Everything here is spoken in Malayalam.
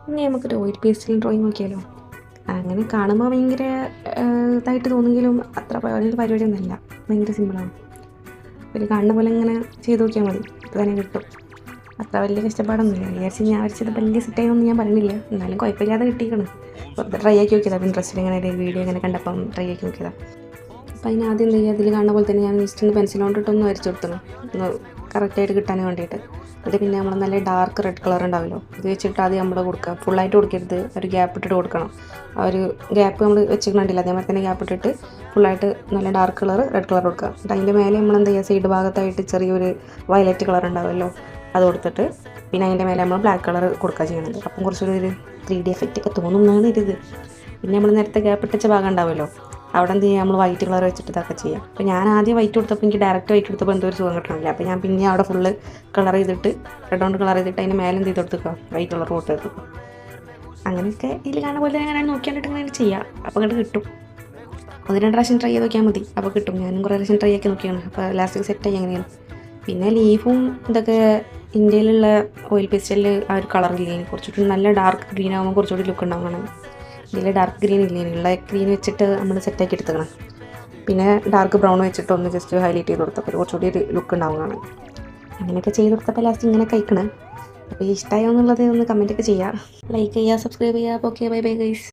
ഇനി നമുക്കൊരു ഓയിൽ പേസ്റ്റിൽ ഡ്രോയിങ് നോക്കിയാലോ. അങ്ങനെ കാണുമ്പോൾ ഭയങ്കര ഇതായിട്ട് തോന്നുമെങ്കിലും അത്ര വലിയ പരിപാടിയൊന്നുമല്ല, ഭയങ്കര സിമ്പിളാണ്. ഒരു കാണുന്ന പോലെ ഇങ്ങനെ ചെയ്ത് നോക്കിയാൽ മതി, ഇപ്പോൾ തന്നെ കിട്ടും. അത്ര വലിയ കഷ്ടപ്പാടൊന്നുമില്ല. വിചാരിച്ച് ഞാൻ വരച്ചത് വലിയ സെറ്റായൊന്നും ഞാൻ പറയുന്നില്ല, എന്നാലും കുഴപ്പമില്ലാതെ കിട്ടിയിരിക്കണം. അപ്പോൾ ട്രൈ ആക്കി നോക്കിയതാണ്, ഇൻട്രസ്റ്റിൽ ഇങ്ങനെ ഒരു വീഡിയോ ഇങ്ങനെ കണ്ടപ്പം ട്രൈ ആക്കി നോക്കിയതാണ്. അപ്പോൾ അതിന് ആദ്യം എന്ത് ചെയ്യുക, അതിൽ കാണുന്ന പോലെ തന്നെ ഞാൻ ജസ്റ്റ് ഒന്ന് പെൻസിൽ കൊണ്ടിട്ടൊന്ന് വരച്ച് കൊടുത്തണം, ഒന്ന് കറക്റ്റായിട്ട് കിട്ടാൻ വേണ്ടിയിട്ട്. അത് പിന്നെ നമ്മൾ നല്ല ഡാർക്ക് റെഡ് കളർ ഉണ്ടാവുമല്ലോ, ഇത് വെച്ചിട്ട് ആദ്യം നമ്മൾ കൊടുക്കുക. ഫുള്ളായിട്ട് കൊടുക്കരുത്, ഒരു ഗ്യാപ്പ് ഇട്ടിട്ട് കൊടുക്കണം. ആ ഒരു ഗ്യാപ്പ് നമ്മൾ വെച്ചിട്ടുണ്ടില്ല, അതേമാതിരി തന്നെ ഗ്യാപ്പ് ഇട്ടിട്ട് ഫുള്ളായിട്ട് നല്ല ഡാർക്ക് കളർ റെഡ് കളർ കൊടുക്കുക. എന്നിട്ട് അതിൻ്റെ മേലെ നമ്മൾ എന്ത് ചെയ്യുക, സൈഡ് ഭാഗത്തായിട്ട് ചെറിയൊരു വയലറ്റ് കളർ ഉണ്ടാവുമല്ലോ, അത് കൊടുത്തിട്ട് പിന്നെ അതിൻ്റെ മേലെ നമ്മൾ ബ്ലാക്ക് കളർ കൊടുക്കുക ചെയ്യണത്. അപ്പം കുറച്ചൊരു 3D എഫക്റ്റ് ഒക്കെ തോന്നുന്നതാണ് ഇത്. പിന്നെ നമ്മൾ നേരത്തെ ഗ്യാപ്പ് ഇട്ടിച്ച ഭാഗം ഉണ്ടാവുമല്ലോ, അവിടെ എന്ത് ചെയ്യുക, നമ്മൾ വൈറ്റ് കളർ വെച്ചിട്ട് ഇതൊക്കെ ചെയ്യാം. അപ്പോൾ ഞാൻ ആദ്യം വൈറ്റ് കൊടുത്തപ്പോൾ എനിക്ക് ഡയറക്റ്റ് വൈറ്റ് കൊടുത്തപ്പോൾ എന്തോ ഒരു സുഖം കിട്ടണില്ല. അപ്പോൾ ഞാൻ പിന്നെ അവിടെ ഫുള്ള് കളർ ചെയ്തിട്ട് റെഡ് കൊണ്ട് കളർ ചെയ്തിട്ട് അതിന് മേലെ എന്ത് ചെയ്ത് കൊടുക്കുക, വൈറ്റ് കളർ കൊടുത്തെടുക്കുക. അങ്ങനെയൊക്കെ ഇതിൽ കാണുന്ന പോലെ അങ്ങനെ നോക്കിയാണ്ടിട്ട് ഇങ്ങനെ ചെയ്യാം, അപ്പോൾ അങ്ങോട്ട് കിട്ടും. 1-2 പ്രാവശ്യം ട്രൈ ചെയ്ത് നോക്കിയാൽ മതി, അപ്പോൾ കിട്ടും. ഞാനും കുറേ പ്രാവശ്യം ട്രൈ ആക്കി നോക്കിയാണ്, അപ്പോൾ ലാസ്റ്റ് സെറ്റായി എങ്ങനെയാണ്. പിന്നെ ലീഫും ഇതൊക്കെ ഇന്ത്യയിലുള്ള ഓയിൽ പേസ്റ്റലിൽ ആ ഒരു കളറില്ലേ, കുറച്ചുകൂടി നല്ല ഡാർക്ക് ഗ്രീൻ ആകുമ്പോൾ കുറച്ചുകൂടി ലുക്ക് ഉണ്ടാവണം. ഇതിൽ ഡാർക്ക് ഗ്രീൻ ഇല്ലേ, ഉള്ള ഗ്രീൻ വെച്ചിട്ട് നമ്മൾ സെറ്റാക്കി എടുത്തണം. പിന്നെ ഡാർക്ക് ബ്രൗൺ വെച്ചിട്ട് ഒന്ന് ജസ്റ്റ് ഹൈലൈറ്റ് ചെയ്ത് കൊടുത്തപ്പോൾ കുറച്ചുകൂടി ഒരു ലുക്ക് ഉണ്ടാവുന്നതാണ്. അങ്ങനെയൊക്കെ ചെയ്ത് കൊടുത്തപ്പോൾ ലാസ്റ്റ് ഇങ്ങനെ കഴിക്കണം. അപ്പോൾ ഇഷ്ടമായോ എന്നുള്ളത് ഒന്ന് കമൻറ്റൊക്കെ ചെയ്യുക, ലൈക്ക് ചെയ്യുക, സബ്സ്ക്രൈബ് ചെയ്യുക. അപ്പോൾ ഓക്കെ, ബൈ ബൈ ഗൈസ്.